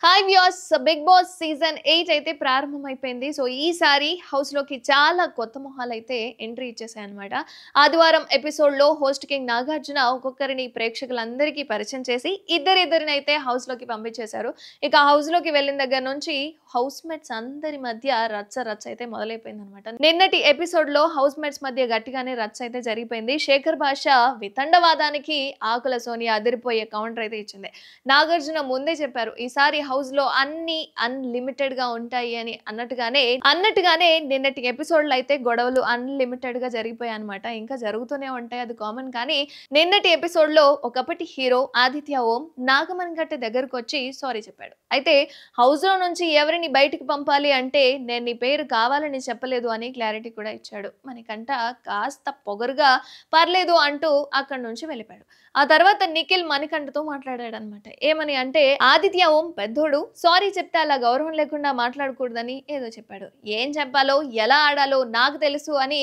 Hi viewers, Big Boss season 8 అయితే ప్రారంభమైపోయింది. So ఈసారి హౌస్‌లోకి చాలా కొత్త మొహాలైతే ఎంట్రీ ఇచ్చేసాయన్నమాట. ఆదివారం ఎపిసోడ్‌లో హోస్ట్ కింగ్ నాగార్జున ఒక్కొక్కరిని ప్రేక్షకులందరికీ పరిచయం చేసి ఇద్దరిద్దరినైతే హౌస్‌లోకి పంపించేశారు. ఇక హౌస్‌లోకి వెళ్ళిన దగ్గర నుంచి హౌస్‌మేట్స్ అందరి మధ్య రచ్చ రచ్చ అయితే మొదలైపోయిందన్నమాట. నిన్నటి ఎపిసోడ్‌లో హౌస్‌మేట్స్ మధ్య గట్టిగానే రచ్చ అయితే జరిగిపోయింది. శేఖర్ భాష వితండవాదానికి ఆకుల సోనియా అదిరిపోయే కౌంటర్ అయితే ఇచ్చింది. నాగార్జున ముందే చెప్పారు, ఈసారి హౌస్ లో అన్ని అన్లిమిటెడ్ గా ఉంటాయి అని అన్నట్టుగానే నిన్నటి ఎపిసోడ్ లో అయితే గొడవలు అన్లిమిటెడ్ గా జరిగిపోయాయి అనమాట. ఇంకా జరుగుతూనే ఉంటాయి, అది కామన్. కానీ నిన్నటి ఎపిసోడ్ లో ఒకప్పటి హీరో ఆదిత్య ఓం నాగమన్ గట్టె దగ్గరకు వచ్చి సారీ చెప్పాడు. అయితే హౌస్ లో నుంచి ఎవరిని బయటికి పంపాలి అంటే నేను నీ పేరు కావాలని చెప్పలేదు అని క్లారిటీ కూడా ఇచ్చాడు. మనకంట కాస్త పొగరుగా పర్లేదు అంటూ అక్కడి నుంచి వెళ్ళిపోయాడు. ఆ తర్వాత నిఖిల్ మణికంఠతో మాట్లాడాడు అనమాట. ఏమని అంటే, ఆదిత్య ఓం పెద్దోడు, సారీ చెప్తే అలా గౌరవం లేకుండా మాట్లాడకూడదని ఏదో చెప్పాడు. ఏం చెప్పాలో ఎలా ఆడాలో నాకు తెలుసు అని,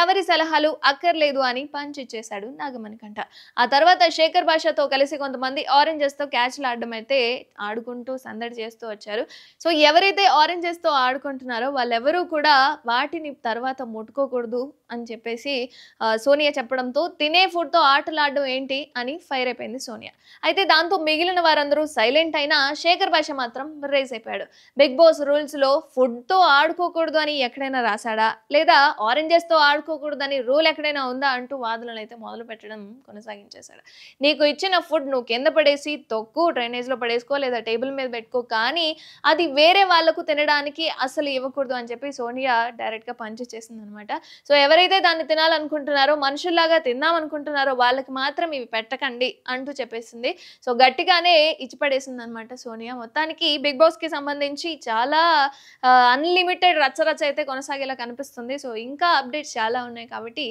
ఎవరి సలహాలు అక్కర్లేదు అని పంచ్ ఇచ్చేశాడు నాగమణికంఠ. ఆ తర్వాత శేఖర్ భాషతో కలిసి కొంతమంది ఆరెంజెస్ తో క్యాచ్లు ఆడడం అయితే ఆడుకుంటూ సందడి చేస్తూ వచ్చారు. సో ఎవరైతే ఆరెంజెస్ తో ఆడుకుంటున్నారో వాళ్ళెవరూ కూడా వాటిని తర్వాత ముట్టుకోకూడదు అని చెప్పేసి సోనియా చెప్పడంతో, తినే ఫుడ్ తో ఆటలాడడం ఏంటి అని ఫైర్ అయిపోయింది సోనియా. అయితే దాంతో మిగిలిన వారందరూ సైలెంట్ అయినా శేఖర్ భాష మాత్రం రేజ్ అయిపోయాడు. బిగ్ బాస్ రూల్స్ లో ఫుడ్ తో ఆడుకోకూడదు అని ఎక్కడైనా రాశాడా, లేదా ఆరెంజెస్ తో ఆడుకోకూడదని రూల్ ఎక్కడైనా ఉందా అంటూ వాదనలు అయితే మొదలు పెట్టడం కొనసాగించేశాడు. నీకు ఇచ్చిన ఫుడ్ నువ్వు కింద పడేసి తొక్కు, డ్రైనేజ్ లో పడేసుకో, లేదా టేబుల్ మీద పెట్టుకో, కానీ అది వేరే వాళ్ళకు తినడానికి అసలు ఇవ్వకూడదు అని చెప్పి సోనియా డైరెక్ట్ గా పంచ్ చేసింది అనమాట. సో ఎవరైతే దాన్ని తినాలనుకుంటున్నారో, మనుషుల్లాగా తిందాం అనుకుంటున్నారో వాళ్ళకి మాత్రం ఇవి పెట్టకండి అంటూ చెప్పేసింది. సో గట్టిగానే ఇచ్చిపడేసింది అనమాట సోనియా. మొత్తానికి బిగ్ బాస్ కి సంబంధించి చాలా అన్లిమిటెడ్ రచ్చ రచ్చ అయితే కొనసాగేలా కనిపిస్తుంది. సో ఇంకా అప్డేట్స్ చాలా ఉన్నాయి కాబట్టి